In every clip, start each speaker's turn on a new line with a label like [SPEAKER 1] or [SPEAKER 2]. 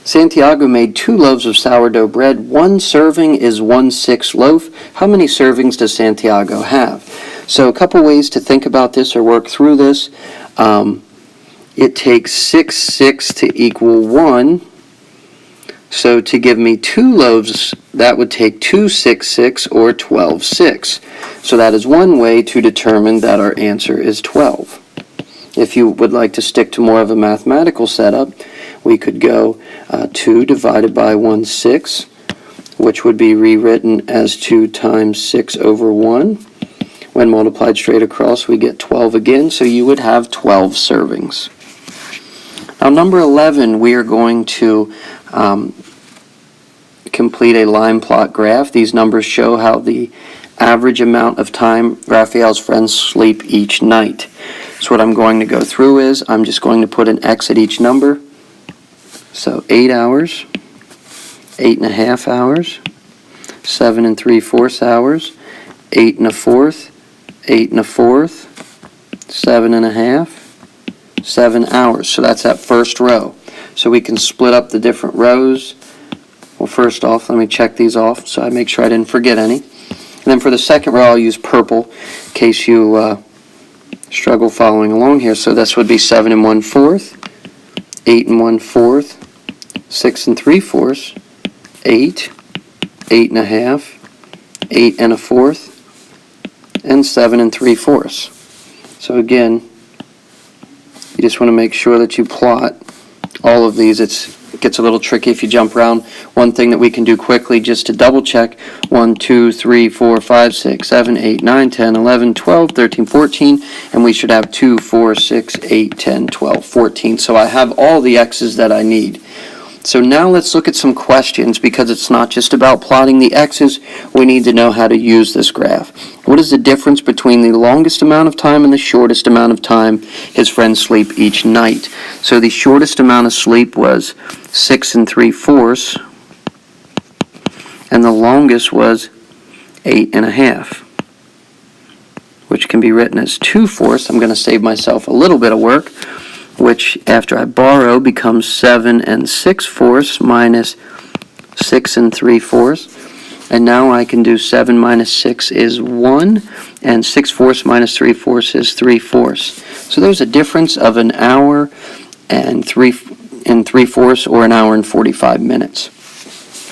[SPEAKER 1] Santiago made 2 loaves of sourdough bread. 1 serving is 1/6 loaf. How many servings does Santiago have? So a couple ways to think about this or work through this. It takes 6/6 to equal 1. So to give me 2 loaves, that would take 2 6/6 or 12/6. So that is one way to determine that our answer is 12. If you would like to stick to more of a mathematical setup, we could go 2 divided by 1/6, which would be rewritten as 2 times 6 over 1. When multiplied straight across, we get 12 again, so you would have 12 servings. Now, number 11, we are going to complete a line plot graph. These numbers show how the average amount of time Raphael's friends sleep each night. So what I'm going to go through is I'm just going to put an X at each number. So 8 hours, 8.5 hours, 7 3/4 hours, 8 1/4, 8 1/4, 7.5, 7 hours. So that's that first row. So we can split up the different rows. Well, first off, let me check these off so I make sure I didn't forget any. And then for the second row, I'll use purple in case you struggle following along here. So this would be 7 1/4, 8 1/4, 6 3/4, 8, 8.5, 8 1/4, and 7 3/4. So again, you just want to make sure that you plot all of these. It gets a little tricky if you jump around. One thing that we can do quickly just to double check: 1 2 3 4 5 6 7 8 9 10 11 12 13 14, and we should have 2 4 6 8 10 12 14. So I have all the X's that I need. So now let's look at some questions, because it's not just about plotting the X's. We need to know how to use this graph. What is the difference between the longest amount of time and the shortest amount of time his friends sleep each night? So the shortest amount of sleep was 6 3/4, and the longest was 8.5, which can be written as 2/4. I'm going to save myself a little bit of work, which after I borrow becomes 7 6/4 minus 6 3/4. And now I can do 7 minus 6 is 1, and 6/4 minus 3/4 is 3/4. So there's a difference of an hour and 3/4, or an hour and 45 minutes.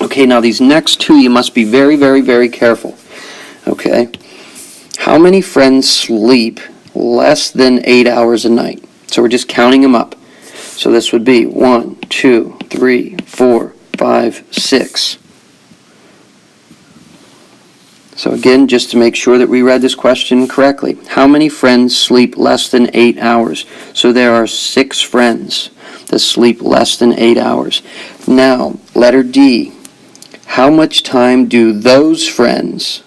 [SPEAKER 1] Okay, now these next two, you must be very, very, very careful. Okay, how many friends sleep less than 8 hours a night? So we're just counting them up. So this would be 1, 2, 3, 4, 5, 6. So again, just to make sure that we read this question correctly, how many friends sleep less than 8 hours? So there are 6 friends that sleep less than 8 hours. Now, letter D, how much time do those friends,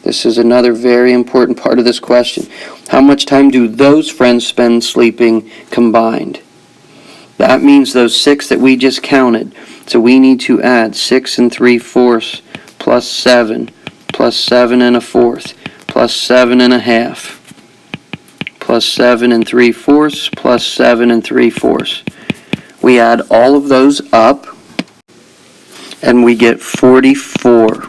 [SPEAKER 1] this is another very important part of this question, how much time do those friends spend sleeping combined? That means those 6 that we just counted. So we need to add 6 3/4 plus 7 plus 7 1/4 plus 7.5 plus 7 3/4 plus 7 3/4. We add all of those up and we get 44.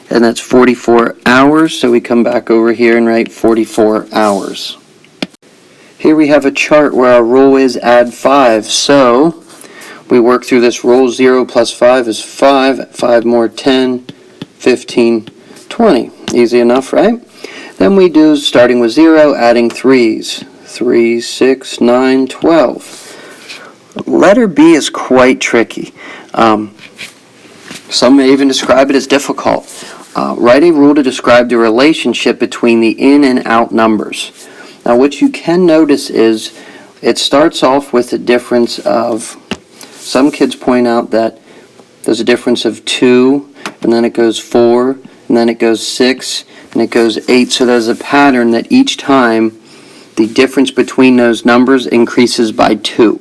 [SPEAKER 1] And that's 44 hours, so we come back over here and write 44 hours. Here we have a chart where our rule is add 5, so we work through this rule. 0 plus 5 is 5, 5 more 10, 15, 20. Easy enough, right? Then we do, starting with 0, adding 3's. 3, 6, 9, 12. Letter B is quite tricky. Some may even describe it as difficult. Write a rule to describe the relationship between the in and out numbers. Now what you can notice is it starts off with a difference of, some kids point out that there's a difference of 2, and then it goes 4, and then it goes 6, and it goes 8. So there's a pattern that each time the difference between those numbers increases by 2.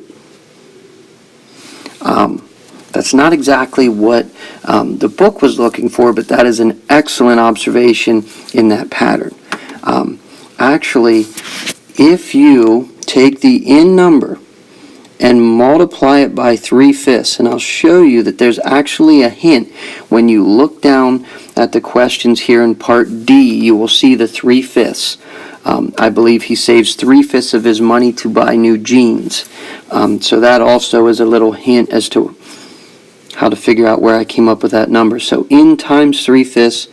[SPEAKER 1] That's not exactly what the book was looking for, but that is an excellent observation in that pattern. Actually, if you take the in number and multiply it by 3/5. And I'll show you that there's actually a hint. When you look down at the questions here in part D, you will see the 3/5. I believe he saves 3/5 of his money to buy new jeans. So that also is a little hint as to how to figure out where I came up with that number. So in times 3/5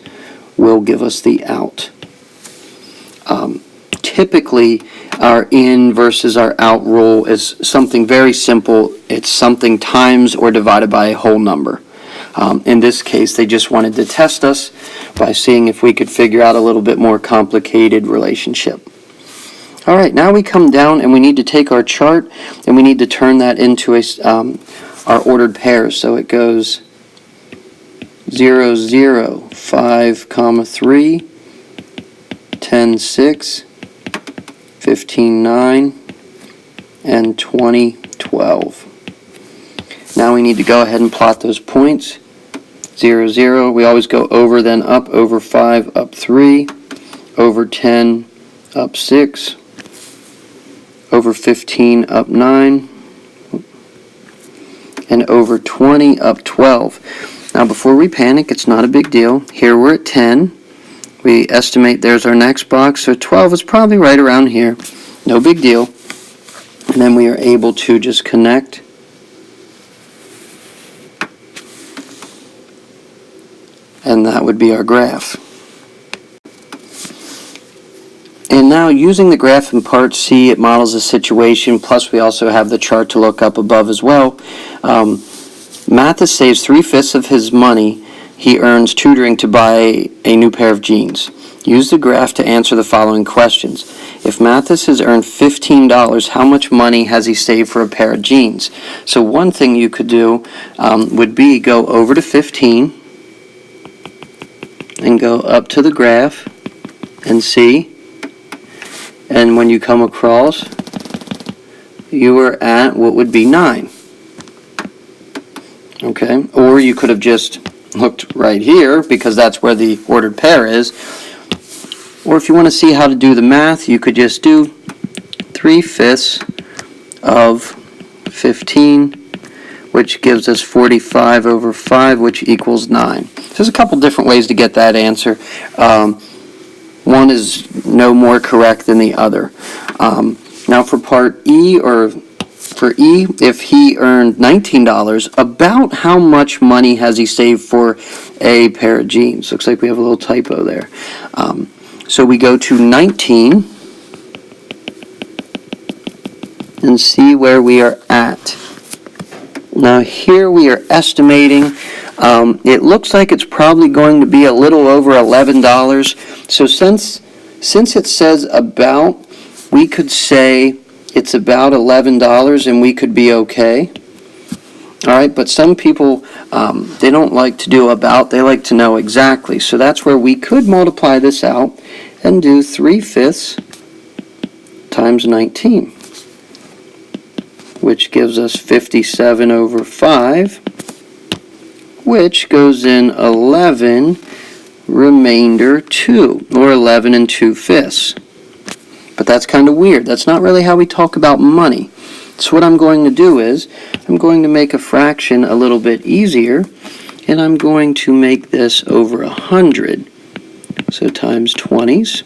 [SPEAKER 1] will give us the out. Typically, our in versus our out rule is something very simple. It's something times or divided by a whole number. In this case, they just wanted to test us by seeing if we could figure out a little bit more complicated relationship. All right, now we come down and we need to take our chart and we need to turn that into our ordered pairs. So it goes 0, 0, 5, 3, 10, 6, 15, 9, and 20, 12. Now we need to go ahead and plot those points. 0, 0, we always go over then up, over 5, up 3, over 10, up 6, over 15, up 9, and over 20, up 12. Now before we panic, it's not a big deal. Here we're at 10. We estimate there's our next box, so 12 is probably right around here. No big deal. And then we are able to just connect. And that would be our graph. And now using the graph in part C, it models the situation, plus we also have the chart to look up above as well. Mathis saves 3/5 of his money he earns tutoring to buy a new pair of jeans. Use the graph to answer the following questions. If Mathis has earned $15, how much money has he saved for a pair of jeans? So one thing you could do would be go over to 15 and go up to the graph and see. And when you come across, you are at what would be 9. Okay, or you could have just looked right here because that's where the ordered pair is. Or if you want to see how to do the math, you could just do 3/5 of 15, which gives us 45 over 5, which equals 9. So there's a couple different ways to get that answer. One is no more correct than the other. Now for part E, or for E, if he earned $19, about how much money has he saved for a pair of jeans? Looks like we have a little typo there. So we go to 19 and see where we are at. Now here we are estimating. It looks like it's probably going to be a little over $11. So since it says about, we could say it's about $11 and we could be okay. All right, but some people, they don't like to do about, they like to know exactly. So that's where we could multiply this out and do 3/5 times 19, which gives us 57 over 5, which goes in 11 remainder 2, or 11 and 2/5. But that's kind of weird. That's not really how we talk about money. So what I'm going to do is, I'm going to make a fraction a little bit easier, and I'm going to make this over 100. So times 20s,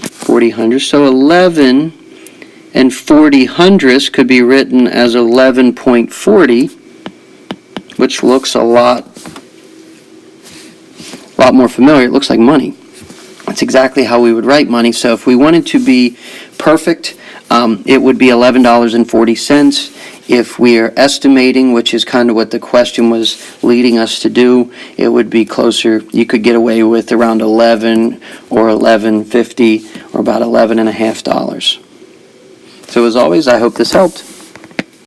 [SPEAKER 1] 40 hundredths. So 11 and 40 hundredths could be written as 11.40, which looks a lot more familiar. It looks like money. That's exactly how we would write money. So if we wanted to be perfect, it would be $11.40. If we are estimating, which is kind of what the question was leading us to do, it would be closer. You could get away with around 11 or $11.50 or about $11.50. So as always, I hope this helped.